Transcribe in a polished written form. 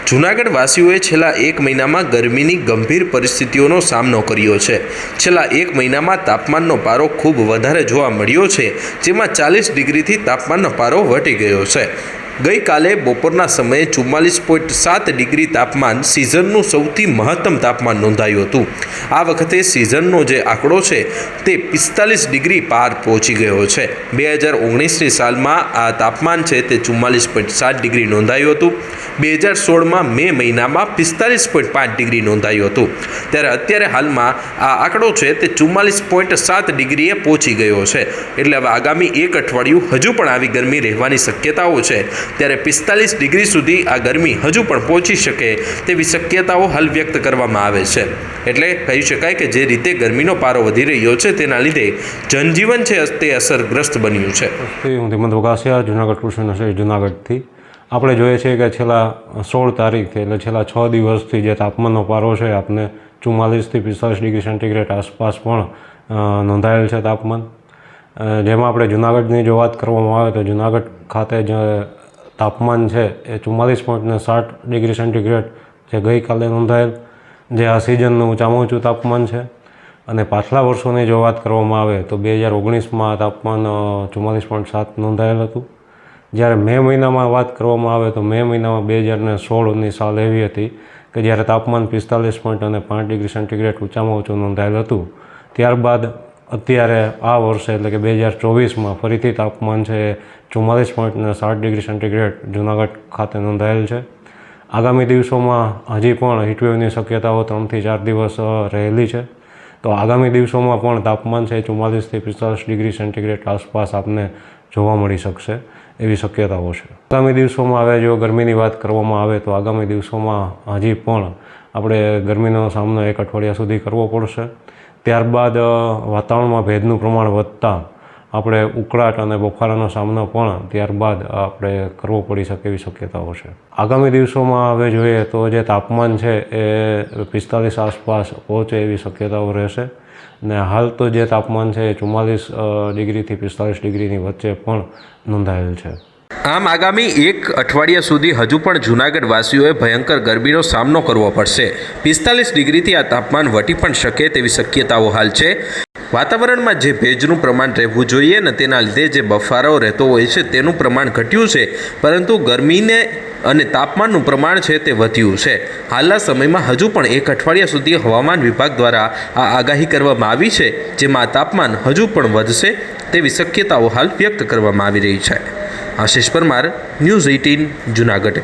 જૂનાગઢ વાસીઓએ છેલ્લા એક મહિનામાં ગરમીની ગંભીર પરિસ્થિતિઓનો સામનો કર્યો છે। છેલ્લા એક મહિનામાં તાપમાનનો પારો ખૂબ વધારે જોવા મળ્યો છે, જેમાં 40 ડિગ્રીથી તાપમાનનો પારો વટી ગયો છે। ગઈકાલે બપોરના સમયે 44.7 ડિગ્રી તાપમાન સિઝનનું સૌથી મહત્તમ તાપમાન નોંધાયું હતું। આ વખતે સિઝનનો જે આંકડો છે તે 45 ડિગ્રી પાર પહોંચી ગયો છે। 2019ની સાલમાં આ તાપમાન છે તે 44.7 ડિગ્રી નોંધાયું હતું। 2016માં મે મહિનામાં 45.5 ડિગ્રી નોંધાયું હતું, ત્યારે અત્યારે હાલમાં આ આંકડો છે તે 44.7 ડિગ્રીએ પહોંચી ગયો છે। એટલે હવે આગામી એક અઠવાડિયું હજુ પણ આવી ગરમી રહેવાની શક્યતાઓ છે, ત્યારે 45 ડિગ્રી સુધી આ ગરમી હજુ પણ પહોંચી શકે તેવી શક્યતાઓ હાલ વ્યક્ત કરવામાં આવે છે। એટલે કહી શકાય કે જે રીતે ગરમીનો પારો વધી રહ્યો છે તેના લીધે જનજીવન છે તે અસરગ્રસ્ત બન્યું છે। હું હેમંત વઘાસિયા, જૂનાગઢ કૃષિ નર્સરી જૂનાગઢથી। આપણે જોઈએ છીએ કે છેલ્લા 16 તારીખથી એટલે છેલ્લા 6 દિવસથી જે તાપમાનનો પારો છે આપણે 44થી 45 ડિગ્રી સેન્ટીગ્રેડ આસપાસ પણ નોંધાયેલ છે તાપમાન। જેમાં આપણે જૂનાગઢની જો વાત કરવામાં આવે તો જૂનાગઢ ખાતે જે તાપમાન છે એ 44.7 ડિગ્રી સેન્ટીગ્રેડ જે ગઈકાલે નોંધાયેલ, જે આ સિઝનનું ઊંચામાં ઊંચું તાપમાન છે। અને પાછલા વર્ષોની જો વાત કરવામાં આવે તો 2019માં તાપમાન 44.7 નોંધાયેલ હતું। જ્યારે મે મહિનામાં વાત કરવામાં આવે તો મે મહિનામાં 2016ની સાલ એવી હતી કે જ્યારે તાપમાન 45.5 ડિગ્રી સેન્ટીગ્રેડ ઊંચામાં ઊંચું નોંધાયેલ હતું। ત્યારબાદ અત્યારે આ વર્ષે એટલે કે 2024માં ફરીથી તાપમાન છે 44.7 ડિગ્રી સેન્ટીગ્રેડ જૂનાગઢ ખાતે નોંધાયેલ છે। આગામી દિવસોમાં હજી પણ હીટવેવની શક્યતાઓ 3થી 4 દિવસ રહેલી છે, તો આગામી દિવસોમાં પણ તાપમાન છે 44થી 45 ડિગ્રી સેન્ટીગ્રેડ આસપાસ આપને જોવા મળી શકશે એવી શક્યતાઓ છે। આગામી દિવસોમાં હવે જો ગરમીની વાત કરવામાં આવે તો આગામી દિવસોમાં હજી પણ આપણે ગરમીનો સામનો એક અઠવાડિયા સુધી કરવો પડશે। ત્યારબાદ વાતાવરણમાં ભેજનું પ્રમાણ વધતાં આપણે ઉકળાટ અને બફારાનો સામનો પણ ત્યારબાદ આપણે કરવો પડી શકે એવી શક્યતાઓ છે। આગામી દિવસોમાં હવે જોઈએ તો જે તાપમાન છે એ 45 આસપાસ પહોંચે એવી શક્યતાઓ રહેશે, ને હાલ તો જે તાપમાન છે એ 44 ડિગ્રીથી 45 ડિગ્રીની વચ્ચે પણ નોંધાયેલ છે। આમ આગામી એક અઠવાડિયા સુધી હજુ પણ જૂનાગઢ વાસીઓએ ભયંકર ગરમીનો સામનો કરવો પડશે। 45 ડિગ્રીથી આ તાપમાન વટી પણ શકે તેવી શક્યતાઓ હાલ છે। વાતાવરણમાં જે ભેજનું પ્રમાણ રહેવું જોઈએ ને તેના લીધે જે બફારો રહેતો હોય છે તેનું પ્રમાણ ઘટ્યું છે, પરંતુ ગરમીને અને તાપમાનનું પ્રમાણ છે તે વધ્યું છે। હાલના સમયમાં હજુ પણ એક અઠવાડિયા સુધી હવામાન વિભાગ દ્વારા આ આગાહી કરવામાં આવી છે, જેમાં તાપમાન હજુ પણ વધશે તેવી શક્યતાઓ હાલ વ્યક્ત કરવામાં આવી રહી છે। આશિષ પરમાર, ન્યૂઝ 18 જૂનાગઢ।